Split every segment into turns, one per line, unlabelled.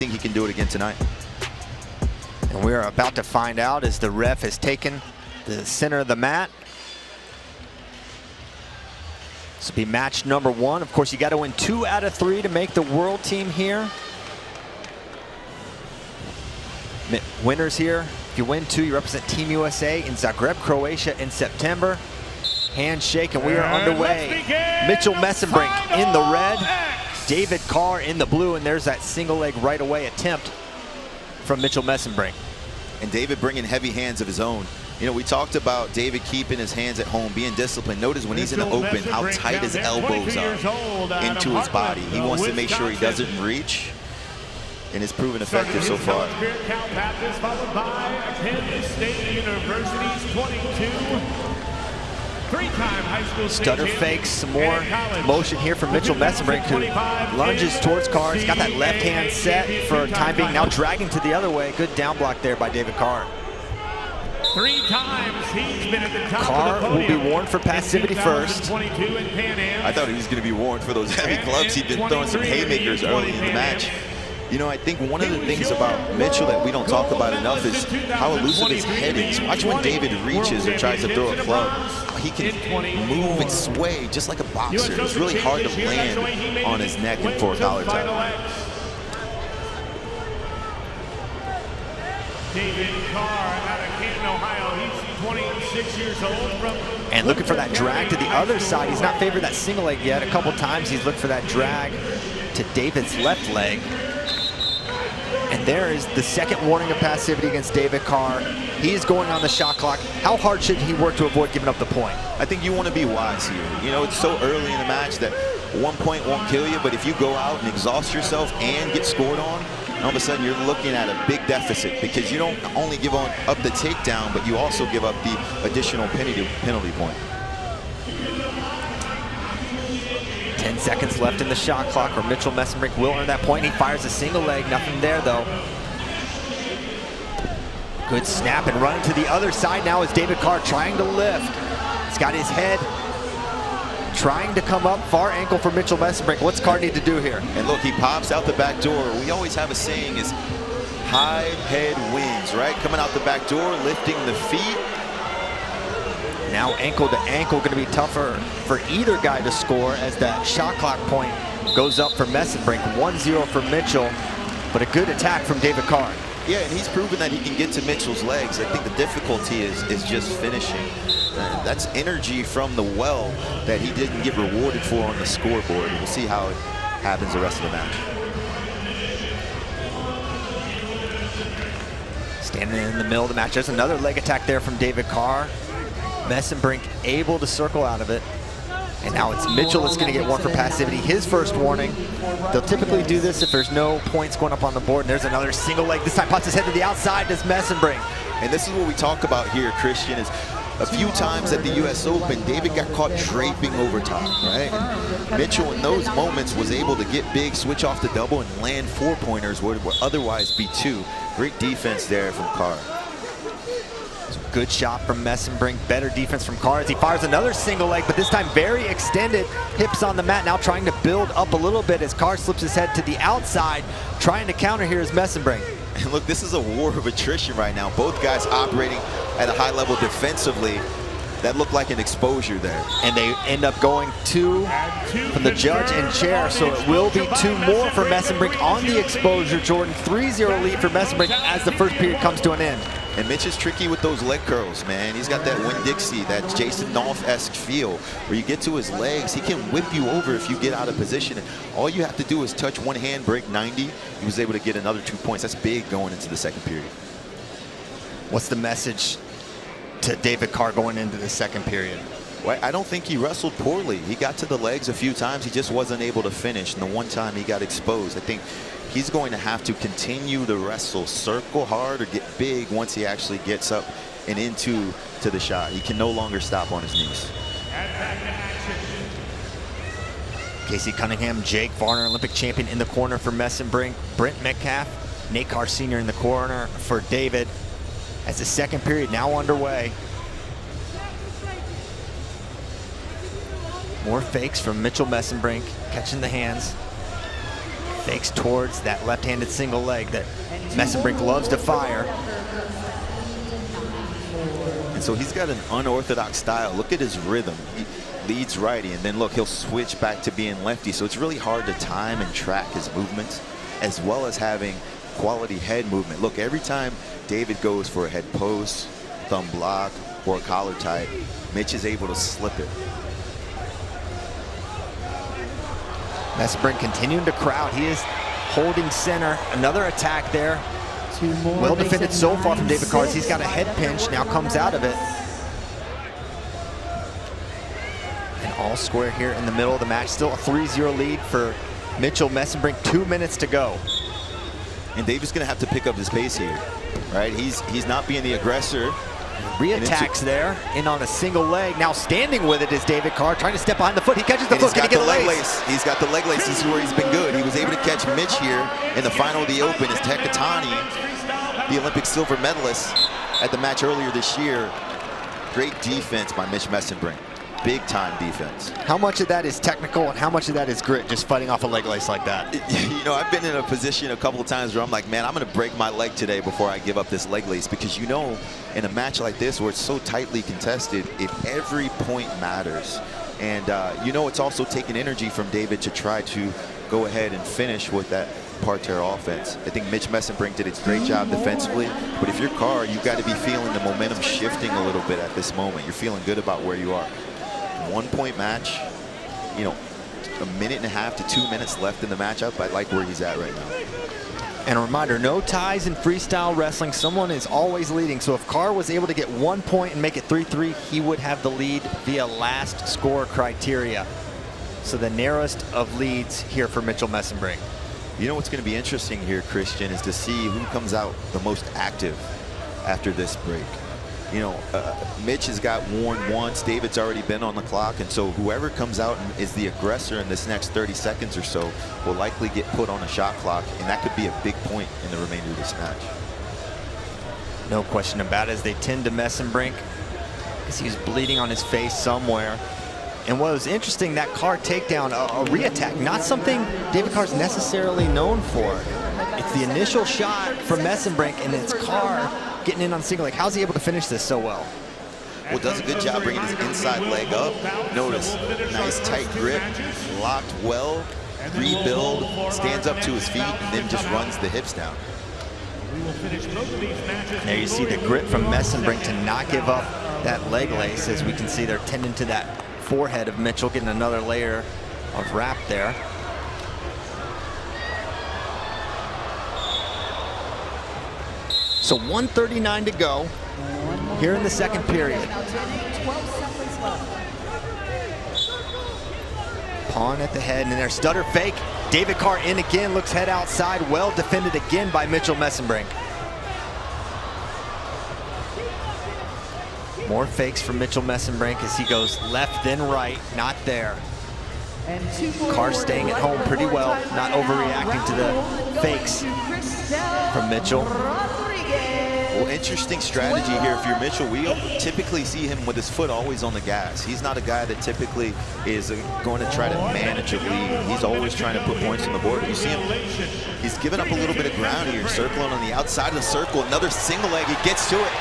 think he can do it again tonight.
And we're about to find out as the ref has taken the center of the mat. This will be match number 1. Of course, you got to win 2 out of 3 to make the world team here. Winners here, if you win 2, you represent Team USA in Zagreb, Croatia in September. Handshake, and we are underway. Mitchell Mesenbrink in the red, David Carr in the blue, and there's that single leg right away attempt from Mitchell Mesenbrink.
And David bringing heavy hands of his own. You know, we talked about David keeping his hands at home, being disciplined. Notice when he's in the open how tight his elbows are into his body. He wants to make sure he doesn't reach, and it's proven effective so far.
Followed by Penn State University's 22. Three-time high school
stutter fakes, some more motion here from Mitchell Mesenbrink, who lunges towards Carr. He's got that left hand set for time being, now dragging to the other way. Good down block there by David Carr.
3 times he's been at the top
Carr
of the podium.
will be warned for passivity first.
I thought he was going to be warned for those heavy gloves. He'd been throwing some haymakers early in the match. You know, I think one of the things about Mitchell that we don't talk about enough is how elusive his head is. Watch when David reaches or tries to throw a club. He can move and sway just like a boxer. It's really hard to land on his neck and for a collar tie.
David Carr out of Canton, Ohio. He's 26 years old.
And looking for that drag to the other side. He's not favored that single leg yet. A couple times he's looked for that drag to David's left leg. And there is the second warning of passivity against David Carr. He is going on the shot clock. How hard should he work to avoid giving up the point?
I think you want to be wise here. You know, it's so early in the match that 1 point won't kill you, but if you go out and exhaust yourself and get scored on, all of a sudden you're looking at a big deficit, because you don't only give up the takedown, but you also give up the additional penalty point.
10 seconds left in the shot clock, or Mitchell Mesenbrink will earn that point. He fires a single leg, nothing there though. Good snap and running to the other side now is David Carr trying to lift. He's got his head trying to come up, far ankle for Mitchell Mesenbrink. What's Carr need to do here?
And look, he pops out the back door. We always have a saying is high head wins, right? Coming out the back door, lifting the feet.
Now ankle to ankle, going to be tougher for either guy to score as that shot clock point goes up for Mesenbrink. 1-0 for Mitchell, but a good attack from David Carr.
Yeah, and he's proven that he can get to Mitchell's legs. I think the difficulty is just finishing. That's energy from the well that he didn't get rewarded for on the scoreboard. We'll see how it happens the rest of the match.
Standing in the middle of the match, there's another leg attack there from David Carr. Mesenbrink able to circle out of it. And now it's Mitchell that's going to get one for passivity. His first warning. They'll typically do this if there's no points going up on the board. And there's another single leg. This time pops his head to the outside, does Mesenbrink.
And this is what we talk about here, Christian, is a few times at the US Open, David got caught draping over top, right? And Mitchell in those moments was able to get big, switch off the double, and land 4-pointers where it would otherwise be 2. Great defense there from Carr.
Good shot from Mesenbrink, better defense from Carr as he fires another single leg, but this time very extended, hips on the mat, now trying to build up a little bit as Carr slips his head to the outside. Trying to counter here is Mesenbrink.
And look, this is a war of attrition right now. Both guys operating at a high level defensively. That looked like an exposure there.
And they end up going 2 from the judge and chair, so it will be 2 more for Mesenbrink on the exposure. Jordan, 3-0 lead for Mesenbrink as the first period comes to an end.
And Mitch is tricky with those leg curls, man. He's got that Winn-Dixie, that Jason Knopf-esque feel, where you get to his legs, he can whip you over if you get out of position. And all you have to do is touch one hand, break 90. He was able to get another 2 points. That's big going into the second period.
What's the message to David Carr going into the second period?
Well, I don't think he wrestled poorly. He got to the legs a few times. He just wasn't able to finish. And the one time he got exposed, I think he's going to have to continue to wrestle, circle hard, or get big once he actually gets up and into the shot. He can no longer stop on his knees.
Casey Cunningham, Jake Varner, Olympic champion in the corner for Mesenbrink. Brent Metcalf, Nate Carr Sr. in the corner for David. As the second period now underway. More fakes from Mitchell Mesenbrink, catching the hands. Fakes towards that left-handed single leg that Mesenbrink loves to fire.
And so he's got an unorthodox style. Look at his rhythm. He leads righty, and then look, he'll switch back to being lefty. So it's really hard to time and track his movements, as well as having quality head movement. Look, every time David goes for a head post, thumb block, or a collar tie, Mitch is able to slip it.
Mesenbrink continuing to crowd. He is holding center. Another attack there. Well defended so far from David Carr. He's got a head pinch, now comes out of it. And all square here in the middle of the match. Still a 3-0 lead for Mitchell Mesenbrink. 2 minutes to go.
And David's gonna have to pick up his pace here, right? He's not being the aggressor.
Re-attacks there, in on a single leg. Now standing with it is David Carr, trying to step behind the foot. He catches the foot. Can he get a leg lace?
He's got the leg lace. This is where he's been good. He was able to catch Mitch here in the final of the Open. As Tekatani, the Olympic silver medalist at the match earlier this year. Great defense by Mitch Mesenbrink. Big time defense.
How much of that is technical and how much of that is grit, just fighting off a leg lace like that?
You know, I've been in a position a couple of times where I'm like, man, I'm going to break my leg today before I give up this leg lace, because you know, in a match like this where it's so tightly contested, every point matters. And you know, it's also taken energy from David to try to go ahead and finish with that parterre offense. I think Mitch Mesenbrink did a great job defensively, but if you're Carr, you've got to be feeling the momentum shifting a little bit at this moment. You're feeling good about where you are. 1 point match, you know, 1.5 to 2 minutes left in the matchup. I like where he's at right now.
And a reminder, no ties in freestyle wrestling. Someone is always leading. So if Carr was able to get 1 point and make it 3-3, he would have the lead via last score criteria. So the narrowest of leads here for Mitchell Mesenbrink.
You know what's going to be interesting here, Christian, is to see who comes out the most active after this break. You know, Mitch has got warned once. David's already been on the clock, and so whoever comes out and is the aggressor in this next 30 seconds or so will likely get put on a shot clock, and that could be a big point in the remainder of this match.
No question about it, as they tend to Mesenbrink, as he's bleeding on his face somewhere. And what was interesting, that Carr takedown, a re-attack, not something David Carr's necessarily known for. It's the initial shot from Mesenbrink, and it's Carr getting in on single leg. How's he able to finish this so well?
Well, does a good job bringing his inside leg up. Notice, nice tight grip, locked well, rebuild, stands up to his feet, and then just runs the hips down.
There you see the grit from Mesenbrink to not give up that leg lace. As we can see, they're tending to that forehead of Mitchell, getting another layer of wrap there. So 1:39 to go here in the second period. Pawn at the head, and their stutter fake. David Carr in again, looks head outside, well defended again by Mitchell Mesenbrink. More fakes from Mitchell Mesenbrink as he goes left then right, not there. Carr staying at home pretty well, not overreacting to the fakes from Mitchell.
Well, interesting strategy here if you're Mitchell. We typically see him with his foot always on the gas. He's not a guy that typically is going to try to manage a lead. He's always trying to put points on the board. You see him, he's giving up a little bit of ground here, circling on the outside of the circle. Another single leg, he gets to it.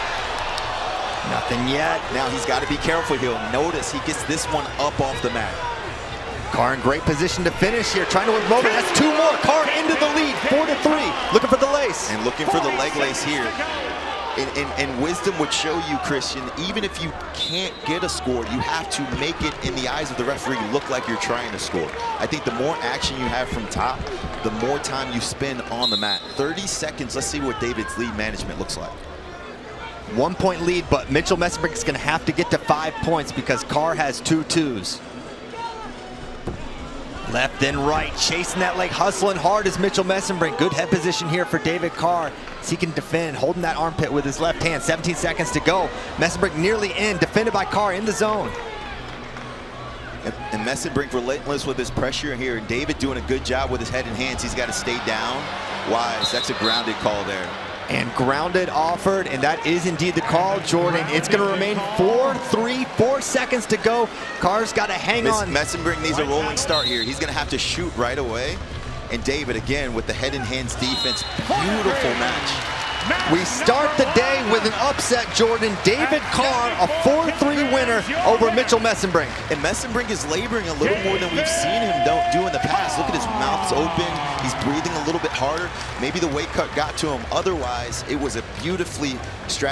Nothing yet.
Now he's got to be careful here. Notice he gets this one up off the mat.
Carr in great position to finish here, trying to win moment. That's 2 more. Carr into the lead, 4-3. Looking for the lace.
And looking for the leg lace here. And wisdom would show you, Christian, even if you can't get a score, you have to make it, in the eyes of the referee, look like you're trying to score. I think the more action you have from top, the more time you spend on the mat. 30 seconds, let's see what David's lead management looks like.
1 point lead, but Mitchell Mesenbrink is going to have to get to 5 points because Carr has 2 twos. Left then right, chasing that leg, hustling hard is Mitchell Mesenbrink. Good head position here for David Carr, as he can defend, holding that armpit with his left hand. 17 seconds to go. Mesenbrink nearly in, defended by Carr in the zone.
And Mesenbrink relentless with his pressure here, and David doing a good job with his head and hands. He's got to stay down. Wise, that's a grounded call there.
And grounded offered, and that is indeed the call, Jordan. It's going to remain 4-3, 4 seconds to go. Carr's got to hang on.
Mesenbrink needs a rolling start here. He's going to have to shoot right away. And David, again, with the head and hands defense. Beautiful match.
We start the day with an upset, Jordan. David Carr, a 4-3 winner over Mitchell Mesenbrink.
And Mesenbrink is laboring a little more than we've seen him do in the past. Look at his mouth's open. He's breathing a little bit harder. Maybe the weight cut got to him. Otherwise, it was a beautifully strategy.